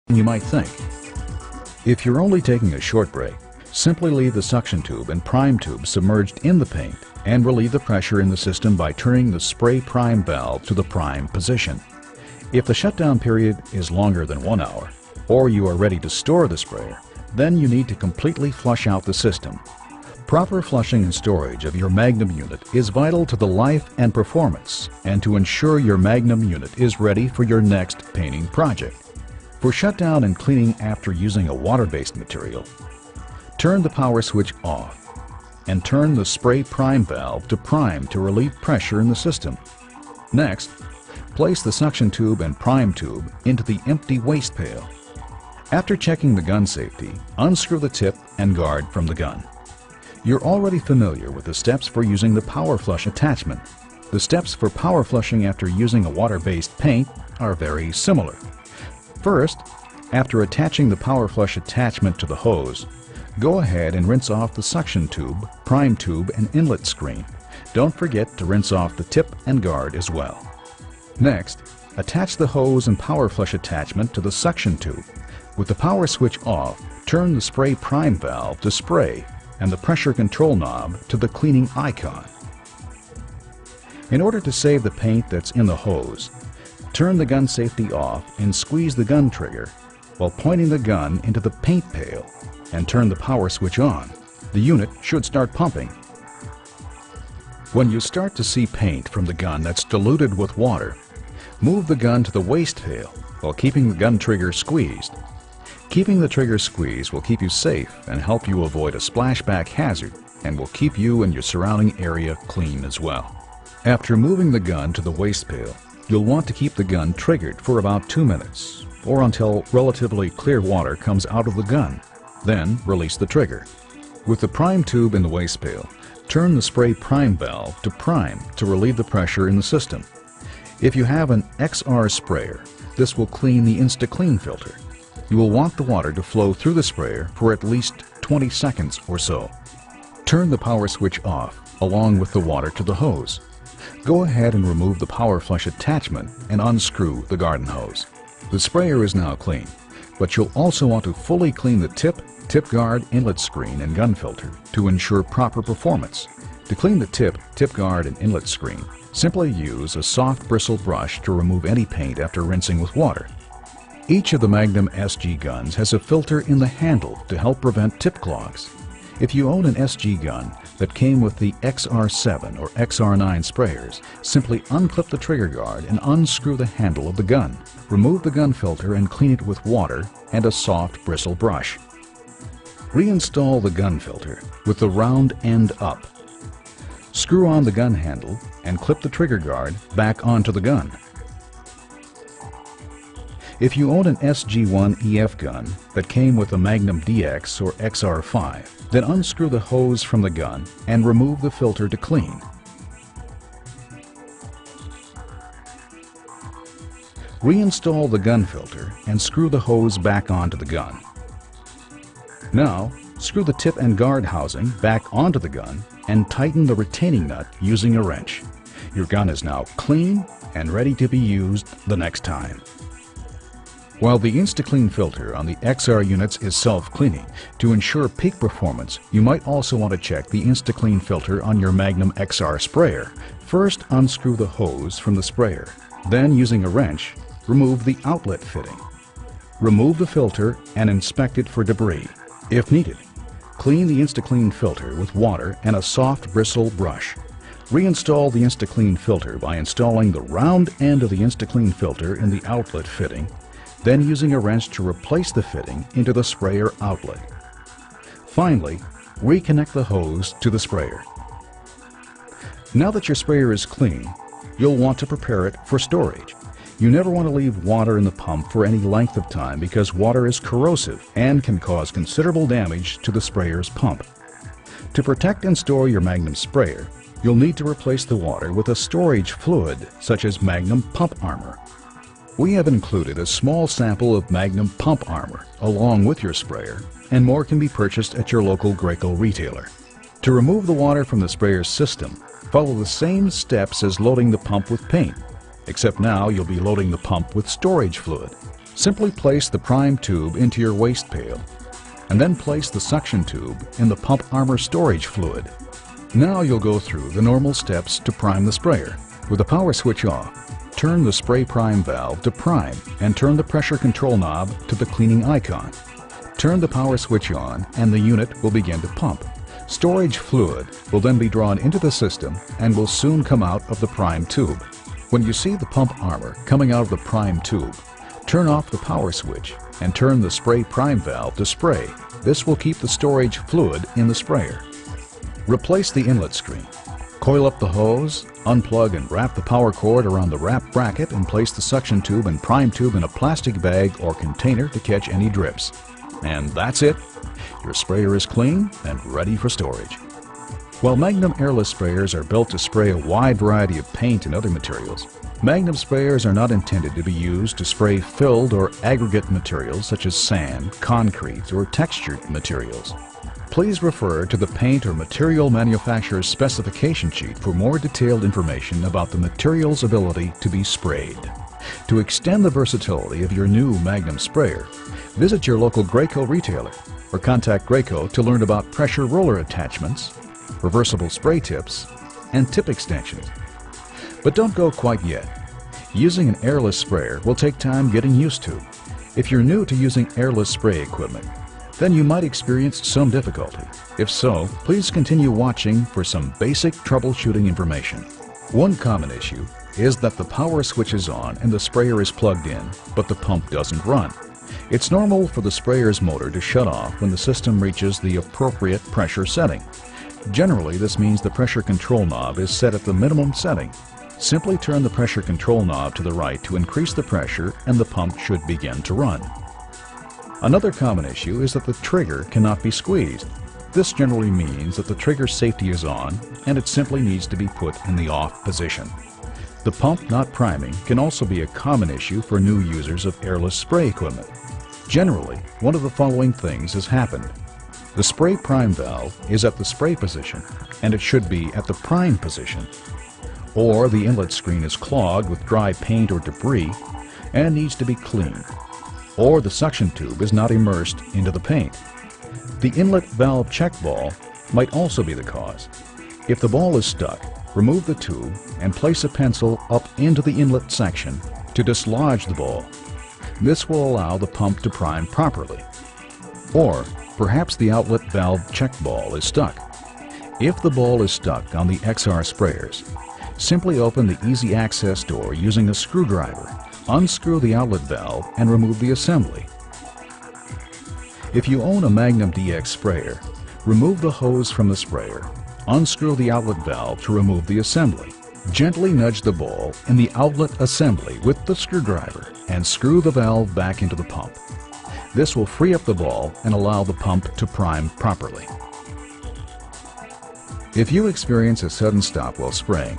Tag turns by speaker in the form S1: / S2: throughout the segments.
S1: than you might think. If you're only taking a short break, simply leave the suction tube and prime tube submerged in the paint and relieve the pressure in the system by turning the spray prime valve to the prime position. If the shutdown period is longer than 1 hour, or you are ready to store the sprayer, then you need to completely flush out the system. Proper flushing and storage of your Magnum unit is vital to the life and performance and to ensure your Magnum unit is ready for your next painting project. For shutdown and cleaning after using a water-based material, turn the power switch off and turn the spray prime valve to prime to relieve pressure in the system. Next, place the suction tube and prime tube into the empty waste pail. After checking the gun safety, unscrew the tip and guard from the gun. You're already familiar with the steps for using the power flush attachment. The steps for power flushing after using a water-based paint are very similar. First, after attaching the power flush attachment to the hose, go ahead and rinse off the suction tube, prime tube, and inlet screen. Don't forget to rinse off the tip and guard as well. Next, attach the hose and power flush attachment to the suction tube. With the power switch off, turn the spray prime valve to spray and the pressure control knob to the cleaning icon. In order to save the paint that's in the hose, turn the gun safety off and squeeze the gun trigger while pointing the gun into the paint pail and turn the power switch on. The unit should start pumping. When you start to see paint from the gun that's diluted with water, move the gun to the waste pail while keeping the gun trigger squeezed. Keeping the trigger squeezed will keep you safe and help you avoid a splashback hazard and will keep you and your surrounding area clean as well. After moving the gun to the waste pail, you'll want to keep the gun triggered for about 2 minutes or until relatively clear water comes out of the gun. Then release the trigger. With the prime tube in the waste pail, turn the spray prime valve to prime to relieve the pressure in the system. If you have an XR sprayer, this will clean the InstaClean filter. You will want the water to flow through the sprayer for at least 20 seconds or so. Turn the power switch off along with the water to the hose. Go ahead and remove the power flush attachment and unscrew the garden hose. The sprayer is now clean, but you'll also want to fully clean the tip guard, inlet screen, and gun filter to ensure proper performance. To clean the tip guard, and inlet screen, simply use a soft bristle brush to remove any paint after rinsing with water. Each of the Magnum SG guns has a filter in the handle to help prevent tip clogs. If you own an SG gun that came with the XR7 or XR9 sprayers, simply unclip the trigger guard and unscrew the handle of the gun. Remove the gun filter and clean it with water and a soft bristle brush. Reinstall the gun filter with the round end up. Screw on the gun handle and clip the trigger guard back onto the gun. If you own an SG1 EF gun that came with a Magnum DX or XR5, then unscrew the hose from the gun and remove the filter to clean. Reinstall the gun filter and screw the hose back onto the gun. Now, screw the tip and guard housing back onto the gun and tighten the retaining nut using a wrench. Your gun is now clean and ready to be used the next time. While the InstaClean filter on the XR units is self-cleaning, to ensure peak performance, you might also want to check the InstaClean filter on your Magnum XR sprayer. First, unscrew the hose from the sprayer. Then, using a wrench, remove the outlet fitting. Remove the filter and inspect it for debris. If needed, clean the InstaClean filter with water and a soft bristle brush. Reinstall the InstaClean filter by installing the round end of the InstaClean filter in the outlet fitting, then using a wrench to replace the fitting into the sprayer outlet. Finally, reconnect the hose to the sprayer. Now that your sprayer is clean, you'll want to prepare it for storage. You never want to leave water in the pump for any length of time because water is corrosive and can cause considerable damage to the sprayer's pump. To protect and store your Magnum sprayer, you'll need to replace the water with a storage fluid such as Magnum Pump Armor. We have included a small sample of Magnum Pump Armor along with your sprayer, and more can be purchased at your local Graco retailer. To remove the water from the sprayer's system, follow the same steps as loading the pump with paint, except now you'll be loading the pump with storage fluid. Simply place the prime tube into your waste pail, and then place the suction tube in the pump armor storage fluid. Now you'll go through the normal steps to prime the sprayer. With the power switch off, turn the spray prime valve to prime and turn the pressure control knob to the cleaning icon. Turn the power switch on and the unit will begin to pump. Storage fluid will then be drawn into the system and will soon come out of the prime tube. When you see the pump armor coming out of the prime tube, turn off the power switch and turn the spray prime valve to spray. This will keep the storage fluid in the sprayer. Replace the inlet screen. Coil up the hose, unplug and wrap the power cord around the wrap bracket and place the suction tube and prime tube in a plastic bag or container to catch any drips. And that's it. Your sprayer is clean and ready for storage. While Magnum airless sprayers are built to spray a wide variety of paint and other materials, Magnum sprayers are not intended to be used to spray filled or aggregate materials such as sand, concrete, or textured materials. Please refer to the paint or material manufacturer's specification sheet for more detailed information about the material's ability to be sprayed. To extend the versatility of your new Magnum sprayer, visit your local Graco retailer or contact Graco to learn about pressure roller attachments, reversible spray tips, and tip extensions. But don't go quite yet. Using an airless sprayer will take time getting used to. If you're new to using airless spray equipment, then you might experience some difficulty. If so, please continue watching for some basic troubleshooting information. One common issue is that the power switch is on and the sprayer is plugged in, but the pump doesn't run. It's normal for the sprayer's motor to shut off when the system reaches the appropriate pressure setting. Generally, this means the pressure control knob is set at the minimum setting. Simply turn the pressure control knob to the right to increase the pressure and the pump should begin to run. Another common issue is that the trigger cannot be squeezed. This generally means that the trigger safety is on and it simply needs to be put in the off position. The pump not priming can also be a common issue for new users of airless spray equipment. Generally, one of the following things has happened. The spray prime valve is at the spray position and it should be at the prime position. Or the inlet screen is clogged with dry paint or debris and needs to be cleaned. Or the suction tube is not immersed into the paint. The inlet valve check ball might also be the cause. If the ball is stuck, remove the tube and place a pencil up into the inlet section to dislodge the ball. This will allow the pump to prime properly. Or perhaps the outlet valve check ball is stuck. If the ball is stuck on the XR sprayers, simply open the easy access door using a screwdriver. Unscrew the outlet valve and remove the assembly. If you own a Magnum DX sprayer, remove the hose from the sprayer. Unscrew the outlet valve to remove the assembly. Gently nudge the ball in the outlet assembly with the screwdriver and screw the valve back into the pump. This will free up the ball and allow the pump to prime properly. If you experience a sudden stop while spraying,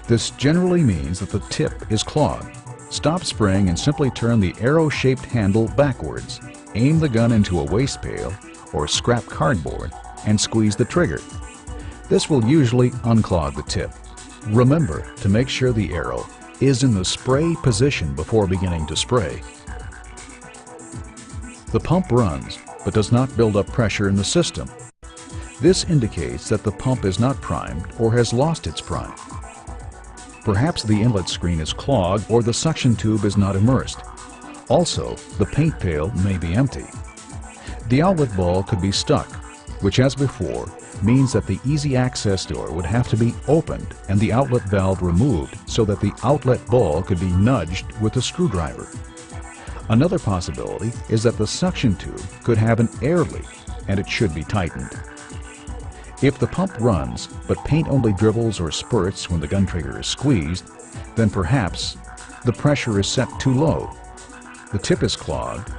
S1: this generally means that the tip is clogged. Stop spraying and simply turn the arrow-shaped handle backwards. Aim the gun into a waste pail or scrap cardboard and squeeze the trigger. This will usually unclog the tip. Remember to make sure the arrow is in the spray position before beginning to spray. The pump runs but does not build up pressure in the system. This indicates that the pump is not primed or has lost its prime. Perhaps the inlet screen is clogged or the suction tube is not immersed. Also, the paint pail may be empty. The outlet ball could be stuck, which as before means that the easy access door would have to be opened and the outlet valve removed so that the outlet ball could be nudged with a screwdriver. Another possibility is that the suction tube could have an air leak and it should be tightened. If the pump runs, but paint only dribbles or spurts when the gun trigger is squeezed, then perhaps the pressure is set too low. The tip is clogged,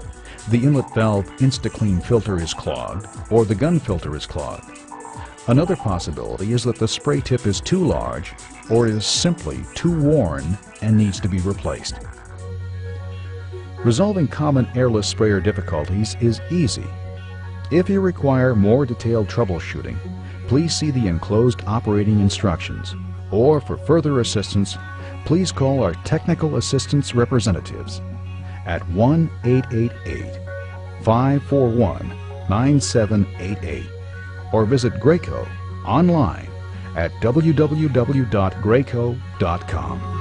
S1: the inlet valve InstaClean filter is clogged, or the gun filter is clogged. Another possibility is that the spray tip is too large or is simply too worn and needs to be replaced. Resolving common airless sprayer difficulties is easy. If you require more detailed troubleshooting, please see the enclosed operating instructions, or for further assistance, please call our technical assistance representatives. at 1-888-541-9788 or visit Graco online at www.graco.com.